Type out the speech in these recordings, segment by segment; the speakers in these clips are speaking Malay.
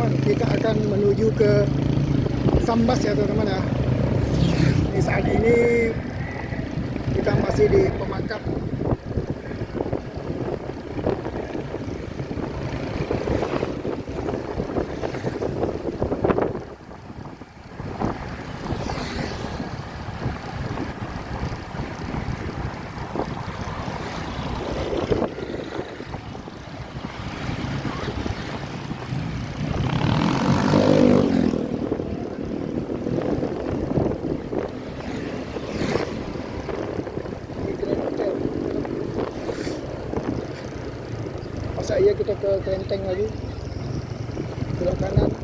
teman-teman, kita akan menuju ke Sambas ya teman-teman ya. Di saat ini kita masih di Pemakap. Masa iya kita ke Kelenteng lagi, belok kanan.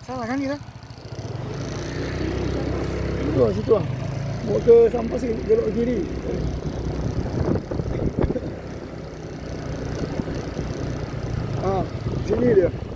Salah kan kita? Situ ah. Mau ke Sambas sih, belok kiri. Sini dia.